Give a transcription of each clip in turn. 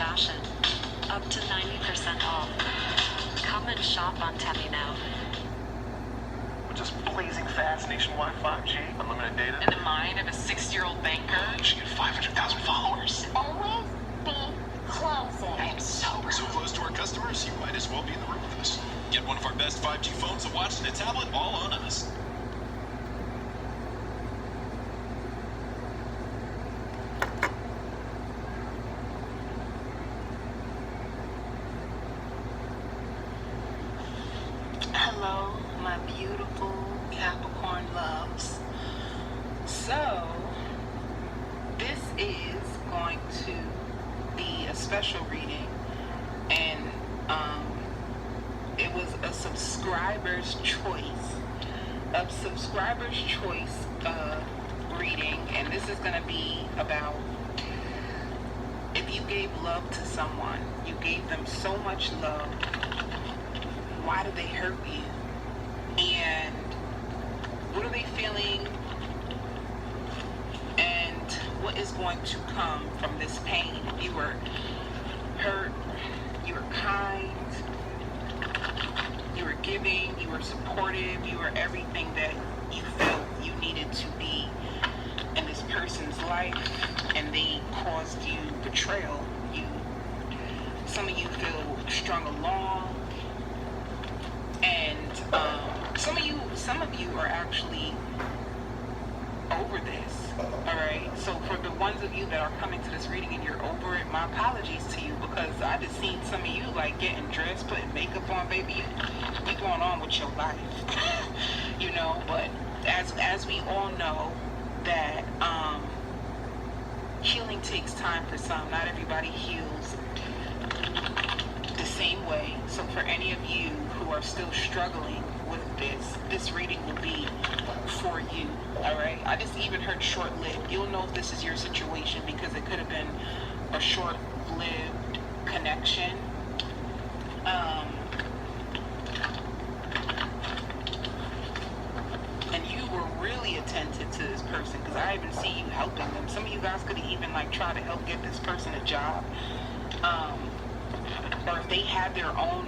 fashion. Up to 90% off. Come and shop on Temu now. We're just blazing fast nationwide 5G, unlimited data. In the mind of a 60-year-old banker. She got 500,000 followers. Always be closer. I am sober. So close to our customers, you might as well be in the room with us. Get one of our best 5G phones, a watch, and a tablet, all on us. Hello, my beautiful Capricorn loves. So, this is going to be a special reading, and it was a subscriber's choice reading, and this is going to be about if you gave love to someone, you gave them so much love, why did they hurt you? And what are they feeling? And what is going to come from this pain? You were hurt, you were kind, you were giving, you were supportive, you were everything that you felt you needed to be in this person's life, and they caused you betrayal. Some of you feel strung along, and some of you are actually over this. All right, so for the ones of you that are coming to this reading and you're over it, my apologies to you, because I just seen some of you like getting dressed, putting makeup on, baby. You going on with your life, you know. But as we all know that healing takes time for some. Not everybody heals the same way. So for any of you who are still struggling with this reading will be for you. All right, I just even heard short-lived. You'll know if this is your situation because it could have been a short-lived connection. And you were really attentive to this person, because I even see you helping them. Some of you guys could even like try to help get this person a job, or if they had their own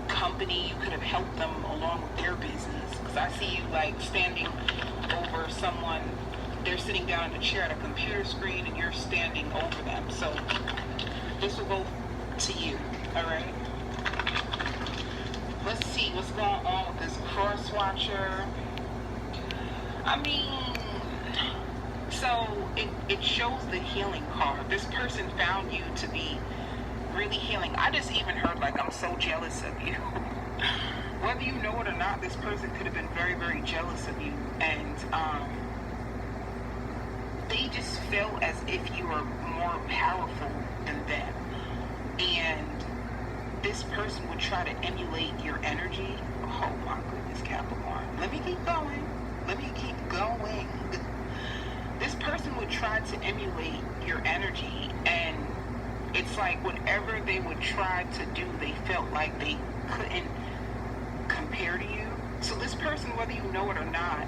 company, you could have helped them along with their business. Because I see you like standing over someone, they're sitting down in a chair at a computer screen and you're standing over them. So this will go to you. All right, let's see what's going on with this cross watcher. I mean, so it shows the healing card. This person found you to be really healing. I just even heard like, I'm so jealous of you. Whether you know it or not, this person could have been very, very jealous of you, and they just felt as if you were more powerful than them, and this person would try to emulate your energy. Oh my goodness, Capricorn. Let me keep going. This person would try to emulate your energy, and it's like whatever they would try to do, they felt like they couldn't compare to you. So this person, whether you know it or not,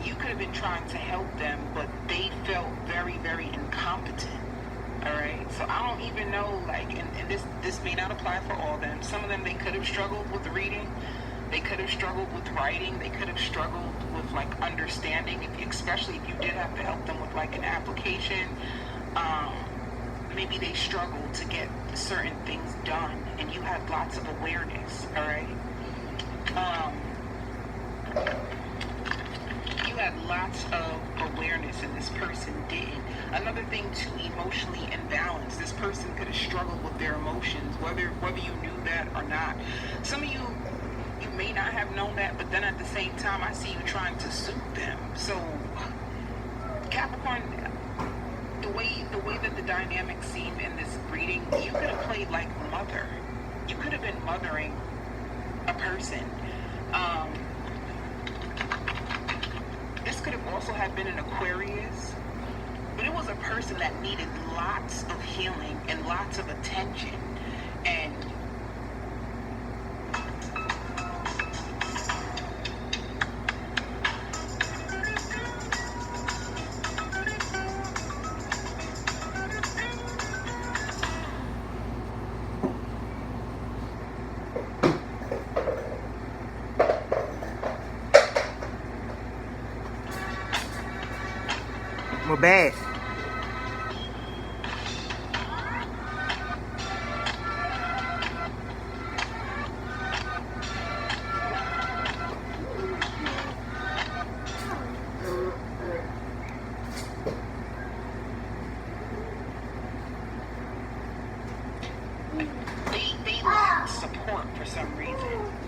you could have been trying to help them, but they felt very, very incompetent. All right, so I don't even know, like, and this may not apply for all of them. Some of them, they could have struggled with reading, they could have struggled with writing, they could have struggled with like understanding, especially if you did have to help them with like an application. Maybe they struggled to get certain things done, and you had lots of awareness. All right, you had lots of awareness, and this person didn't. Another thing too, emotionally imbalanced. This person could have struggled with their emotions, whether you knew that or not. Some of you may not have known that, but then at the same time, I see you trying to soothe them. So Capricorn, the way that the dynamics seem in this reading, you could have played like mother. You could have been mothering a person. This could have also have been an Aquarius, but it was a person that needed lots of healing and lots of attention. And We're bad. They lacked support for some reason.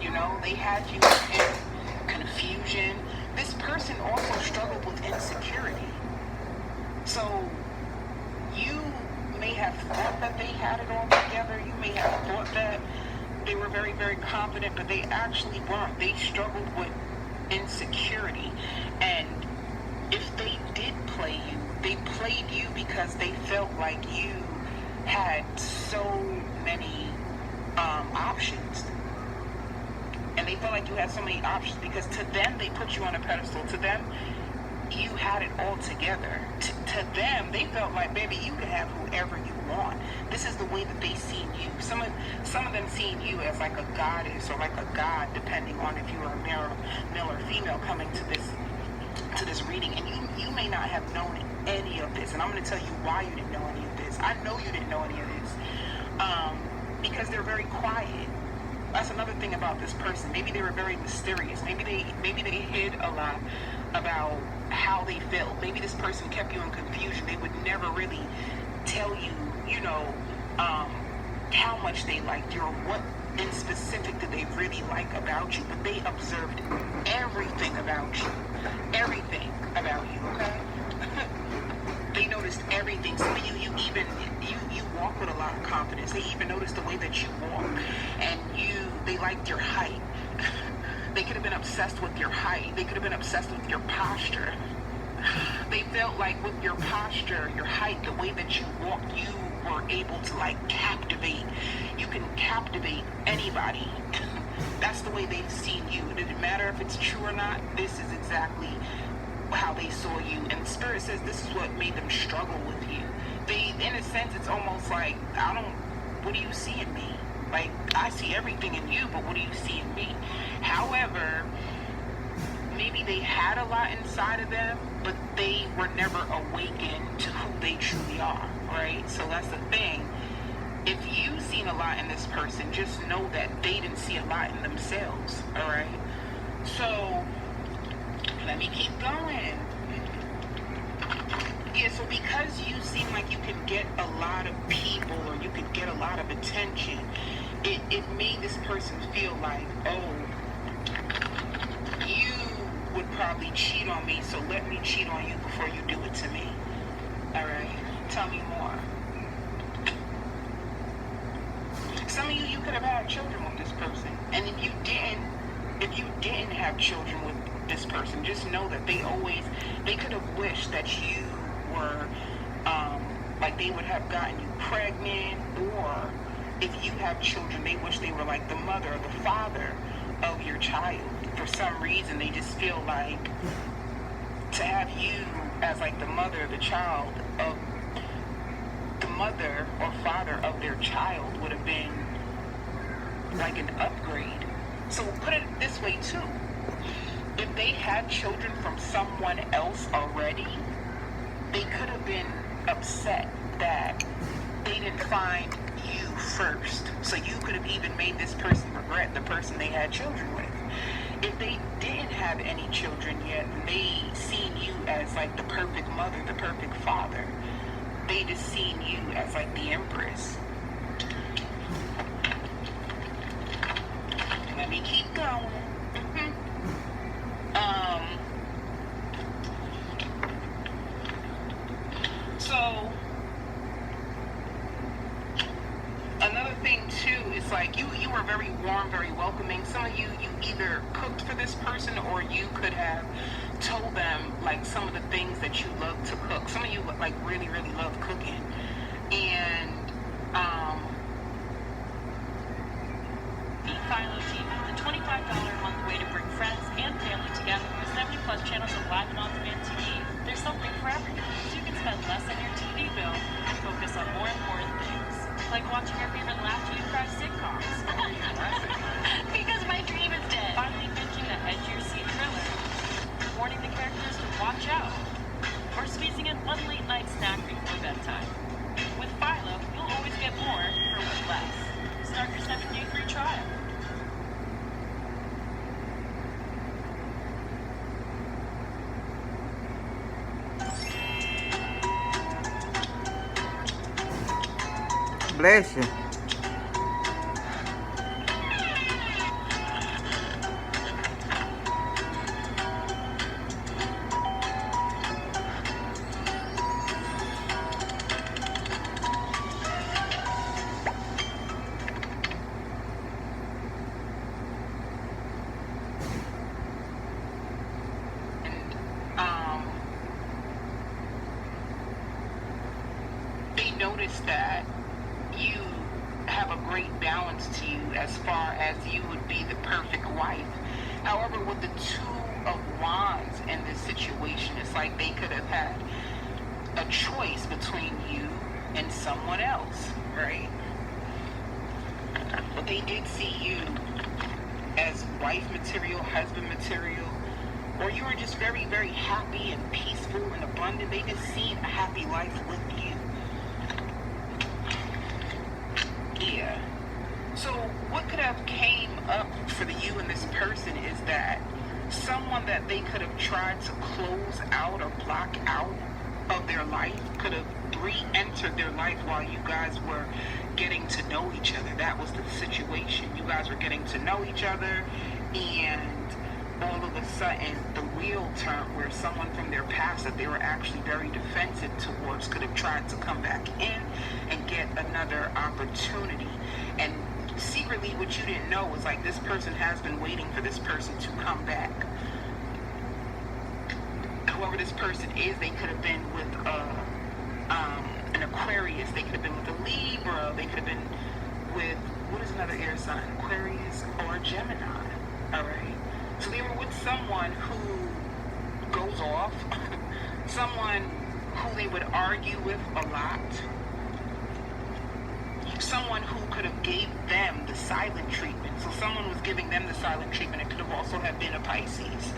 You know, they had you in confusion. This person also struggled with insecurity. So you may have thought that they had it all together. You may have thought that they were very, very confident, but they actually weren't. They struggled with insecurity. And if they did play you, they played you because they felt like you had so many options. And they felt like you had so many options because to them, they put you on a pedestal. To them, you had it all together. To them, they felt like, baby, you can have whoever you want. This is the way that they seen you. Some of them seen you as like a goddess or like a god, depending on if you were a male or female coming to this reading. And you may not have known any of this. And I'm going to tell you why you didn't know any of this. I know you didn't know any of this because they're very quiet. That's another thing about this person. Maybe they were very mysterious. Maybe they hid a lot about how they felt. Maybe this person kept you in confusion. They would never really tell you, you know, how much they liked you or what in specific did they really like about you. But they observed everything about you. Everything about you, okay? They noticed everything. Some of you walk with a lot of confidence. They even noticed the way that you walk. And they liked your height. They could have been obsessed with your height. They could have been obsessed with your posture. They felt like with your posture, your height, the way that you walk, you were able to like captivate. You can captivate anybody. That's the way they've seen you. It didn't matter if it's true or not. This is exactly how they saw you. And the Spirit says this is what made them struggle with you. They, in a sense, it's almost like, what do you see in me? Like, I see everything in you, but what do you see in me? However, maybe they had a lot inside of them, but they were never awakened to who they truly are, right? So that's the thing. If you've seen a lot in this person, just know that they didn't see a lot in themselves, all right? So, let me keep going. Yeah, so because you seem like you can get a lot of people or you can get a lot of attention, it made this person feel like, oh, you would probably cheat on me, so let me cheat on you before you do it to me. All right? Tell me more. Some of you could have had children with this person. And if you didn't have children with this person, just know that they could have wished that you were, like they would have gotten you pregnant, or if you have children, they wish they were like the mother or the father of your child. For some reason, they just feel like to have you as like the mother of the child, of the mother or father of their child would have been like an upgrade. So put it this way too. If they had children from someone else already, they could have been upset that they didn't find you first. So you could have even made this person regret the person they had children with. If they didn't have any children yet, and they seen you as like the perfect mother, the perfect father, they just seen you as like the empress. Let me keep going. So another thing too is like you were very warm, very welcoming. Some of you either cooked for this person or you could have told them like some of the things that you love to cook. Some of you like really, really love cooking. And Philo TV, the $25 a month way to bring friends and family together with 70 plus channels of live and on-demand TV. There's something for everyone, so you can spend less on your TV bill and focus on more important things, like watching your favorite laugh you cry sitcoms. Because my dream is dead. Finally binging an edgier scene thriller, warning the characters to watch out. or squeezing in one late night snack before bedtime. With Philo, you'll always get more for way less. Start your 7-day free trial. Bless you. They notice that you have a great balance to you as far as you would be the perfect wife. However, with the Two of Wands in this situation, it's like they could have had a choice between you and someone else, right? But they did see you as wife material, husband material, or you were just very, very happy and peaceful and abundant. They just seen a happy life with you. Yeah. So what could have came up for you and this person is that someone that they could have tried to close out or block out of their life could have re-entered their life while you guys were getting to know each other. That was the situation. You guys were getting to know each other, and all of a sudden the wheel turned where someone from their past that they were actually very defensive towards could have tried to come back in and get another opportunity. And secretly what you didn't know was like this person has been waiting for this person to come back. Whoever this person is, they could have been with an Aquarius, they could have been with a Libra, they could have been with, what is another air sign? Aquarius or Gemini. Alright? So they were with someone who goes off, someone who they would argue with a lot, someone who could have gave them the silent treatment. So someone was giving them the silent treatment. It could have also have been a Pisces.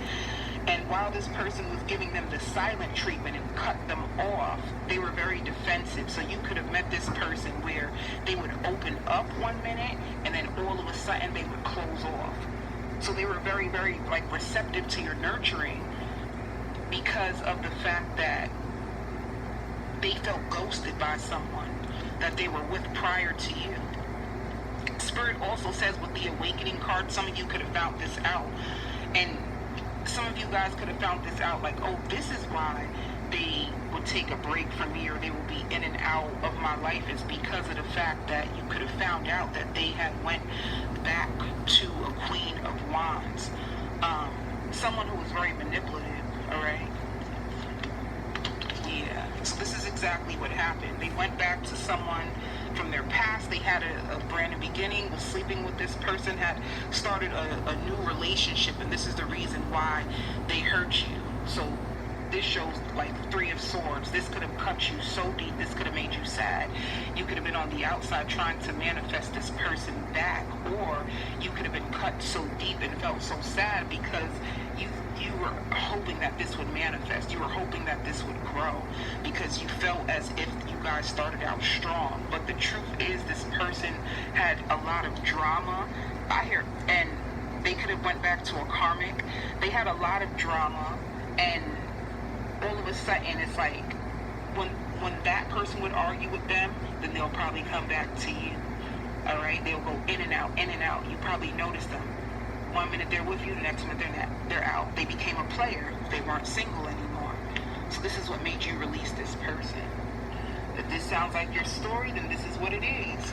And while this person was giving them the silent treatment and cut them off, they were very defensive. So you could have met this person where they would open up 1 minute and then all of a sudden they would close off. So they were very, very like receptive to your nurturing because of the fact that they felt ghosted by someone that they were with prior to you. Spirit also says with the Awakening card, some of you could have found this out. And some of you guys could have found this out like, oh, this is why they would take a break from me or they will be in and out of my life, is because of the fact that you could have found out that they had went back to a Queen of Wands. Someone who was very manipulative, alright? Yeah, so this is exactly what happened. They went back to someone from their past. They had a brand new beginning, was sleeping with this person, had started a new relationship, and this is the reason why they hurt you. So this shows like Three of Swords. This could have cut you so deep. This could have made you sad. You could have been on the outside trying to manifest this person back, or you could have been cut so deep and felt so sad because you were hoping that this would manifest. You were hoping that this would grow because you felt as if you guys started out strong. But the truth is this person had a lot of drama. And they could have went back to a karmic. They had a lot of drama, and all of a sudden it's like when that person would argue with them, then they'll probably come back to you. Alright? They'll go in and out, in and out. You probably noticed them. 1 minute they're with you, the next minute they're out. They became a player. They weren't single anymore. So this is what made you release this person. If this sounds like your story, then this is what it is.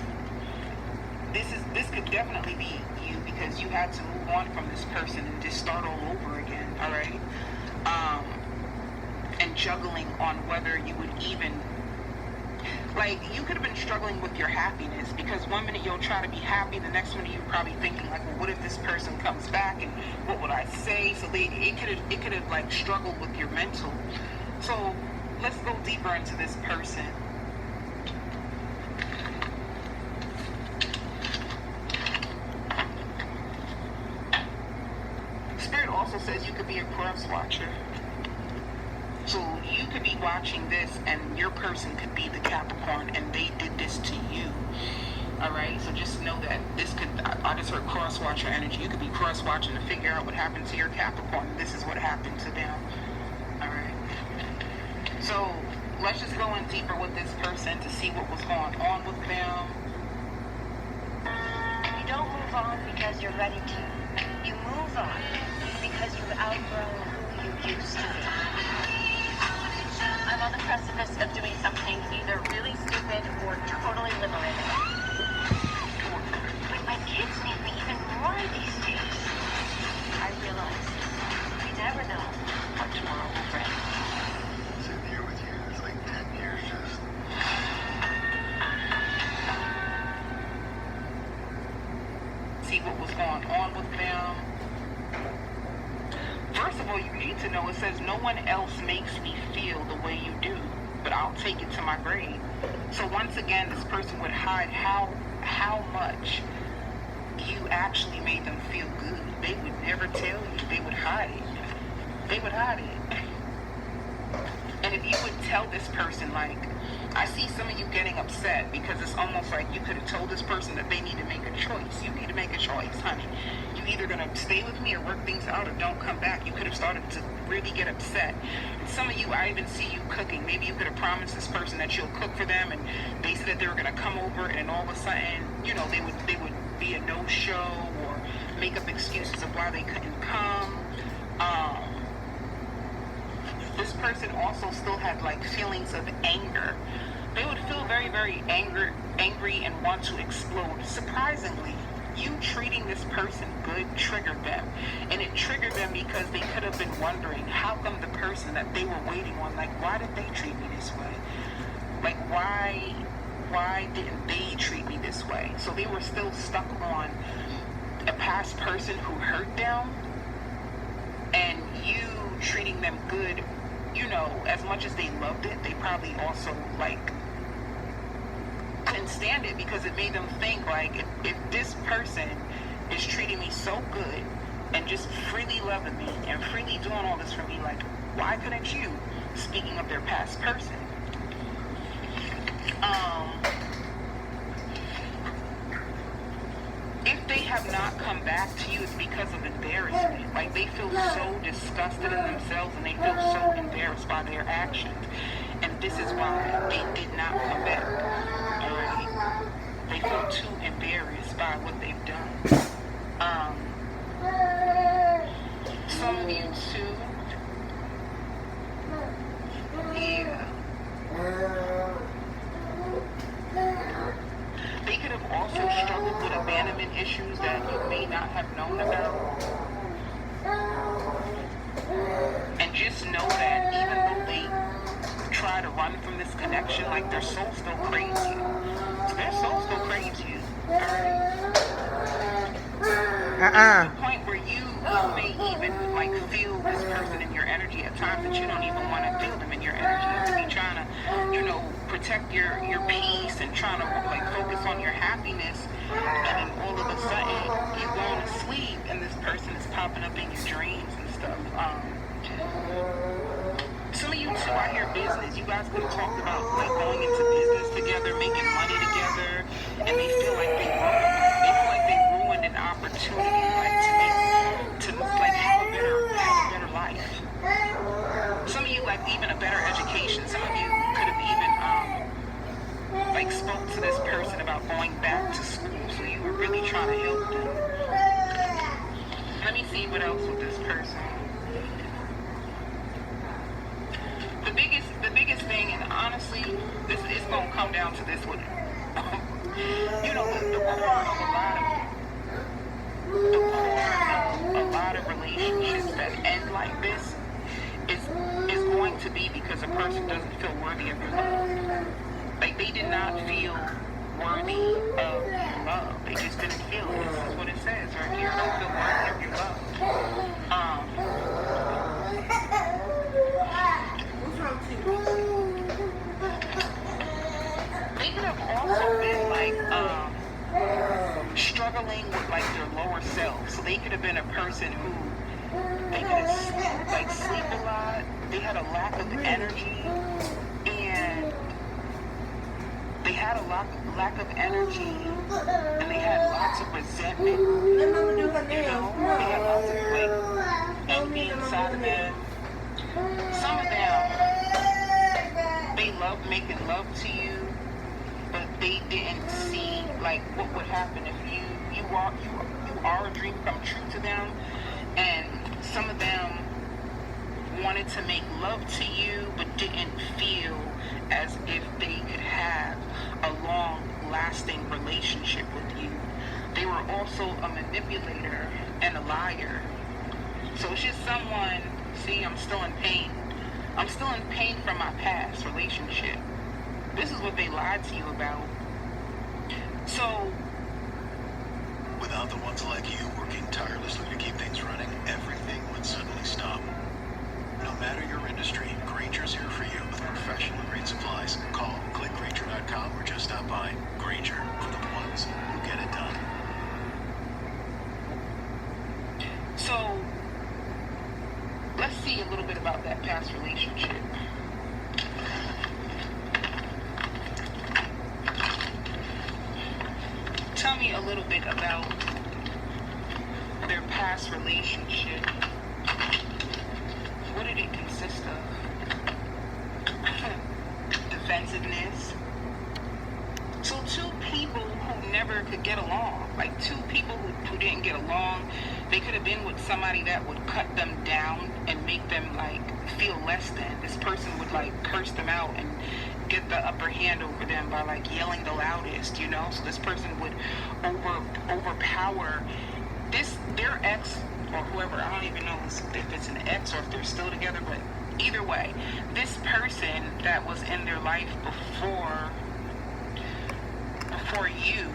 This could definitely be you because you had to move on from this person and just start all over again, alright? And juggling on whether you would even, like, you could have been struggling with your happiness because 1 minute you'll try to be happy, the next minute you're probably thinking like, well, what if this person comes back and what would I say? So it could have like struggled with your mental. So let's go deeper into this person. Spirit also says you could be a cross watcher. So you could be watching this, and your person could be the Capricorn, and they did this to you. All right, so just know that this could, I just heard cross-watcher energy. You could be cross-watching to figure out what happened to your Capricorn. This is what happened to them. All right. So let's just go in deeper with this person to see what was going on with them. You don't move on because you're ready to. You move on because you've outgrown who you used to be. I'm on the precipice of doing something either really stupid or totally liberating. But my kids need me even more these days. I realize you never know what tomorrow will bring. Sitting here with you, it's like 10 years just. See what was going on with them. First of all, you need to know it says no one else makes me feel the way you do, but I'll take it to my grave. So once again, this person would hide how much you actually made them feel good. They would never tell you. They would hide it. They would hide it. And if you would tell this person, like, I see some of you getting upset because it's almost like you could have told this person that they need to make a choice. You need to make a choice, honey. You either going to stay with me or work things out or don't come back. You could have started to really get upset. And some of you, I even see you cooking. Maybe you could have promised this person that you'll cook for them, and they said that they were going to come over, and all of a sudden, you know, they would be a no-show or make up excuses of why they couldn't come. This person also still had like feelings of anger. They would feel very, very angry and want to explode. Surprisingly, you treating this person good triggered them. And it triggered them because they could have been wondering, how come the person that they were waiting on, like, why did they treat me this way? Like, why didn't they treat me this way? So they were still stuck on a past person who hurt them, and you treating them good. You know, as much as they loved it, they probably also, like, couldn't stand it because it made them think, like, if this person is treating me so good and just freely loving me and freely doing all this for me, like, why couldn't you? Speaking of their past person. If they have not come back to you, it's because of embarrassment. Like, they feel so disgusted in themselves and they feel so embarrassed by their actions. And this is why they did not come back. Alright? They feel too embarrassed by what they've done. Some of you too. Yeah. They could have also struggled with abandonment issues that you may not have known about. And just know that even though they try to run from this connection, like, their soul still craves you. So their soul still craves you. Alright? To the point where you may even, like, feel this person in your energy at times that you don't even want to feel them in your energy. You could be trying to, you know, protect your peace and trying to, like, focus on your happiness, and then all of a sudden you go to sleep and this person is popping up in your dreams and stuff. Some of you too, I hear business. You guys could have talked about, like, going into business together, making money together, and they feel like they ruined an opportunity, like, to have a better life. Some of you, like, even a better education. Some of you could have even like, spoke to this person about going back to school, so you were really trying to help them. Let me see what else with this person. The biggest thing, and honestly, this is gonna come down to this one. You know, the core of a lot of relationships that end like this is going to be because a person doesn't feel worthy of your love. Like, they did not feel worthy of your love. They just didn't feel it. This is what it says right here. Don't feel worthy of your love. They could have also been, like, struggling with, like, their lower self. So they could have been a person who, they could have, like, sleep a lot. They had a lack of energy. lack of energy, and they had lots of resentment. You know, they had lots of like envy inside of them. Some of them, they loved making love to you, but they didn't see like what would happen if you are a dream come true to them. And some of them wanted to make love to you, but didn't feel as if they could have a long-lasting relationship with you. They were also a manipulator and a liar. So it's just someone, see, I'm still in pain. I'm still in pain from my past relationship. This is what they lied to you about. So, Without the ones like you working tirelessly to keep things running, everything would suddenly stop. No matter your industry, Granger's here for you with professional grade supplies. Call, click Granger.com, or just stop by. Granger, for the ones who get it done. So, let's see a little bit about that past relationship. Tell me a little bit about their past relationship. What did it consist of? Defensiveness. So two people who never could get along, like two people who didn't get along, they could have been with somebody that would cut them down and make them like feel less than. This person would like curse them out and get the upper hand over them by like yelling the loudest, you know? So this person would overpower their ex or whoever. I don't even know if it's an ex or if they're still together, but either way, this person that was in their life before you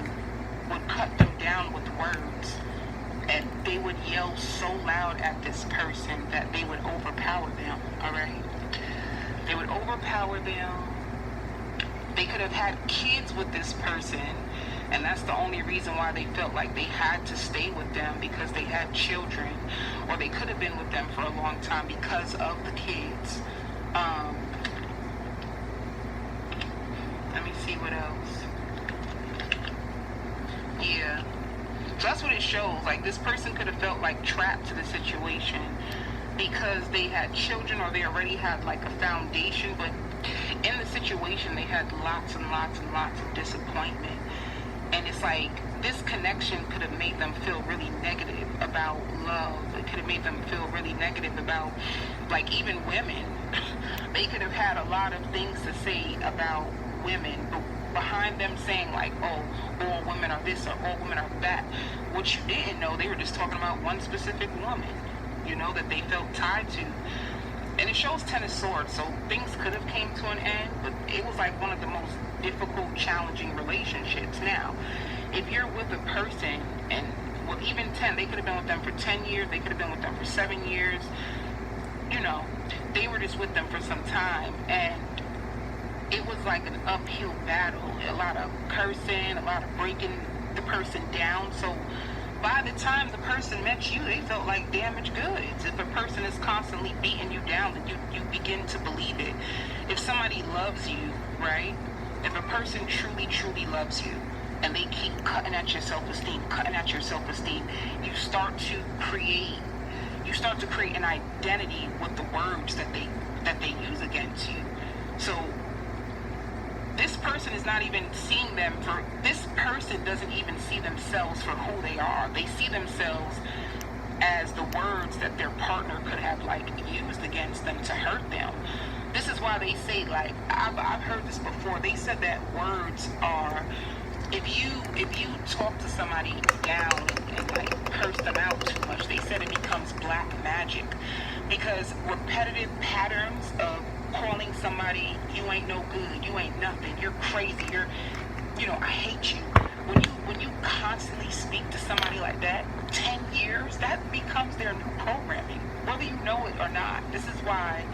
would cut them down with words, and they would yell so loud at this person that they would overpower them. All right, they would overpower them. They could have had kids with this person, and that's the only reason why they felt like they had to stay with them, because they had children, or they could have been with them for a long time because of the kids. Let me see what else. Yeah. So that's what it shows. Like, this person could have felt like trapped to the situation because they had children, or they already had like a foundation, but in the situation they had lots and lots and lots of disappointment. And it's like this connection could have made them feel really negative about love. It could have made them feel really negative about, like, even women. They could have had a lot of things to say about women, but behind them saying like, oh, all women are this or all women are that, what you didn't know, they were just talking about one specific woman, you know, that they felt tied to. And it shows Ten of Swords, so things could have came to an end, but it was like one of the most difficult, challenging relationships. Now, if you're with a person, and well, even 10, they could have been with them for 10 years, they could have been with them for 7 years, you know, they were just with them for some time, and it was like an uphill battle, a lot of cursing, a lot of breaking the person down. So by the time the person met you, they felt like damaged goods. If a person is constantly beating you down, then you begin to believe it. If somebody loves you, right? If a person truly, truly loves you, and they keep cutting at your self-esteem, you start to create an identity with the words that they use against you. So this person is not even seeing them for, this person doesn't even see themselves for who they are. They see themselves as the words that their partner could have like used against them to hurt them. This is why they say, like, I've heard this before. They said that words are, if you talk to somebody down and like curse them out too much, they said it becomes black magic, because repetitive patterns of calling somebody, you ain't no good, you ain't nothing, you're crazy, I hate you. When you constantly speak to somebody like that, 10 years, that becomes their new programming, whether you know it or not. This is why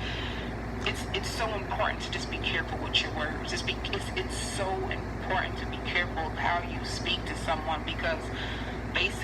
it's so important to just be careful with your words. It's so important to be careful of how you speak to someone, because they say